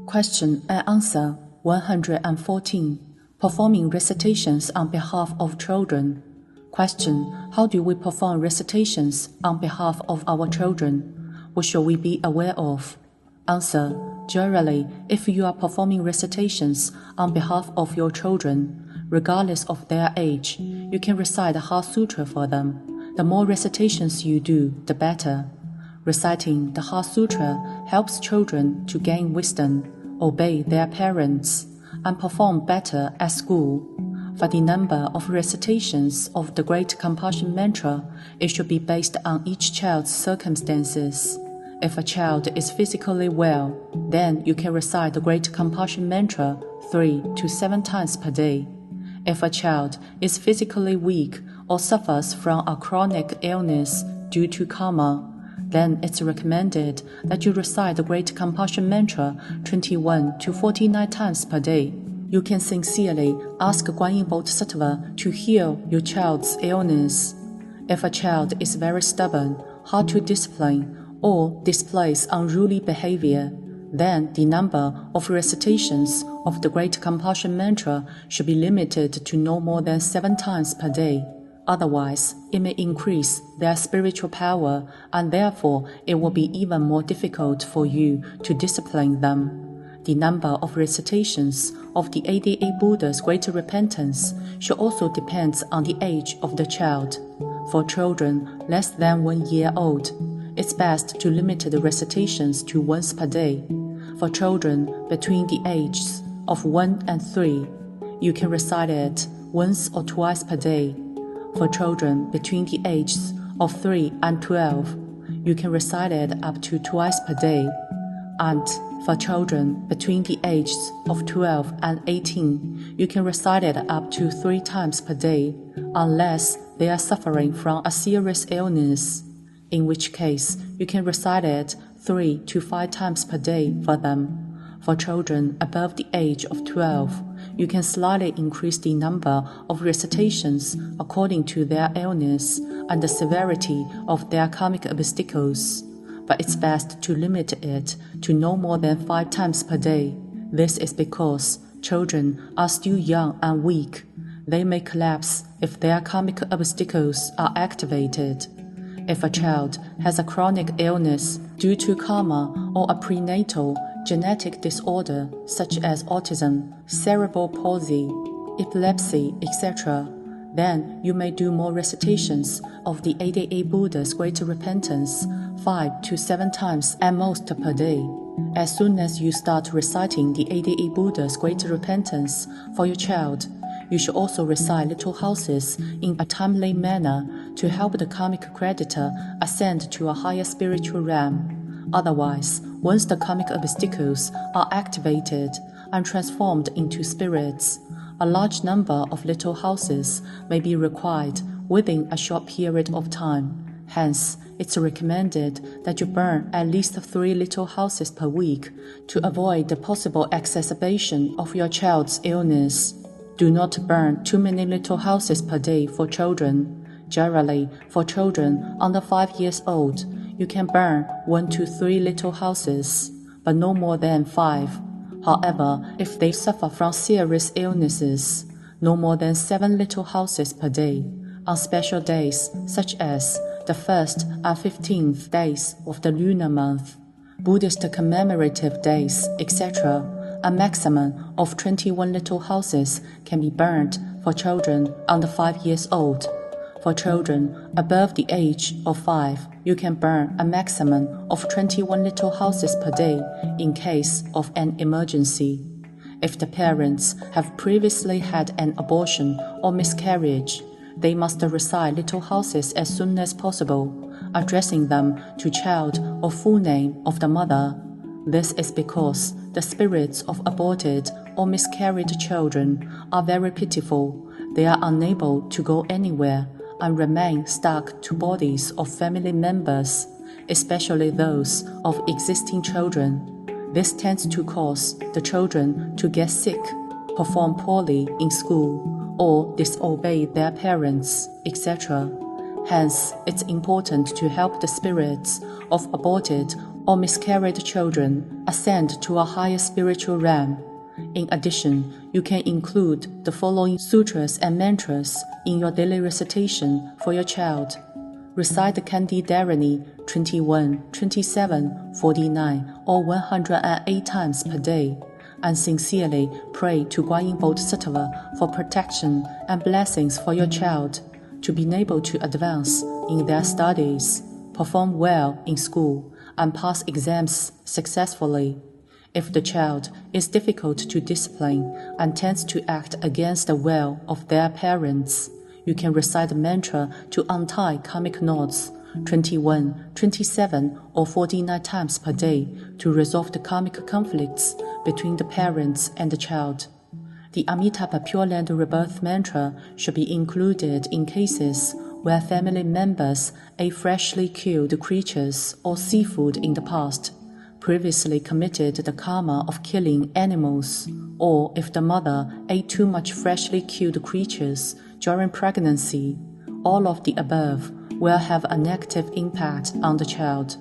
Question and answer 114. Performing recitations on behalf of children. Question: how do we perform recitations on behalf of our children? What should we be aware of? Answer: generally, if you are performing recitations on behalf of your children, regardless of their age, you can recite the Heart Sutra for them. The more recitations you do, the better. Reciting the Heart Sutra helps children to gain wisdom, obey their parents, and perform better at school. For the number of recitations of the Great Compassion Mantra, it should be based on each child's circumstances. If a child is physically well, then you can recite the Great Compassion Mantra 3 to 7 times per day. If a child is physically weak or suffers from a chronic illness due to karma, then it's recommended that you recite the Great Compassion Mantra 21 to 49 times per day. You can sincerely ask Guanyinpusa to heal your child's illness. If a child is very stubborn, hard to discipline, or displays unruly behavior, then the number of recitations of the Great Compassion Mantra should be limited to no more than 7 times per day. Otherwise, it may increase their spiritual power, and therefore it will be even more difficult for you to discipline them. The number of recitations of the 88 Buddha's Great Repentance should also depend on the age of the child. For children less than 1 year old, it's best to limit the recitations to once per day. For children between the ages of 1 and 3, you can recite it once or twice per day. For children between the ages of 3 and 12, you can recite it up to twice per day. And for children between the ages of 12 and 18, you can recite it up to 3 times per day, unless they are suffering from a serious illness, in which case you can recite it 3 to 5 times per day for them. For children above the age of 12, you can slightly increase the number of recitations according to their illness and the severity of their karmic obstacles, but it's best to limit it to no more than 5 times per day. This is because children are still young and weak. They may collapse if their karmic obstacles are activated. If a child has a chronic illness due to karma or a prenatal genetic disorder such as autism, cerebral palsy, epilepsy, etc., then you may do more recitations of the 88 Buddha's Great Repentance 5 to 7 times at most per day. As soon as you start reciting the 88 Buddha's Great Repentance for your child, you should also recite Little Houses in a timely manner to help the karmic creditor ascend to a higher spiritual realm. Otherwise, once the karmic obstacles are activated and transformed into spirits, a large number of little houses may be required within a short period of time. Hence, it's recommended that you burn at least 3 little houses per week to avoid the possible exacerbation of your child's illness. Do not burn too many little houses per day for children. Generally, for children under 5 years old, you can burn 1 to 3 little houses, but no more than 5. However, if they suffer from serious illnesses, no more than 7 little houses per day. On special days, such as the 1st and 15th days of the lunar month, Buddhist commemorative days, etc., a maximum of 21 little houses can be burned for children under 5 years old. For children above the age of 5, you can burn a maximum of 21 little houses per day in case of an emergency. If the parents have previously had an abortion or miscarriage, they must recite little houses as soon as possible, addressing them to child or full name of the mother. This is because the spirits of aborted or miscarried children are very pitiful. They are unable to go anywhere and remain stuck to bodies of family members, especially those of existing children. This tends to cause the children to get sick, perform poorly in school, or disobey their parents, etc. Hence, it's important to help the spirits of aborted or miscarried children ascend to a higher spiritual realm. In addition, you can include the following sutras and mantras in your daily recitation for your child. Recite the Candidarani 21, 27, 49, or 108 times per day, and sincerely pray to Guanyinpusa for protection and blessings for your child, to be able to advance in their studies, perform well in school, and pass exams successfully. If the child is difficult to discipline and tends to act against the will of their parents, you can recite the mantra to untie karmic knots 21, 27, or 49 times per day to resolve the karmic conflicts between the parents and the child. The Amitabha Pure Land Rebirth mantra should be included in cases where family members ate freshly killed creatures or seafood in the past, previously committed the karma of killing animals, or if the mother ate too much freshly killed creatures during pregnancy. All of the above will have a negative impact on the child.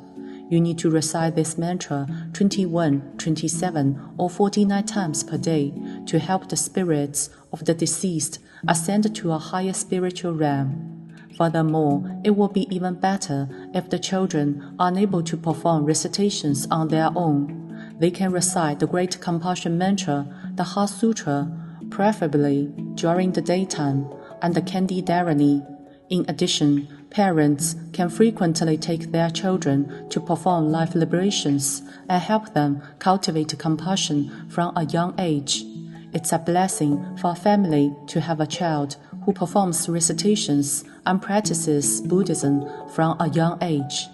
You need to recite this mantra 21, 27, or 49 times per day to help the spirits of the deceased ascend to a higher spiritual realm. Furthermore, it will be even better if the children are unable to perform recitations on their own. They can recite the Great Compassion Mantra, the Heart Sutra, preferably during the daytime, and the Candidarani. In addition, parents can frequently take their children to perform life liberations and help them cultivate compassion from a young age. It's a blessing for a family to have a child who performs recitations and practices Buddhism from a young age.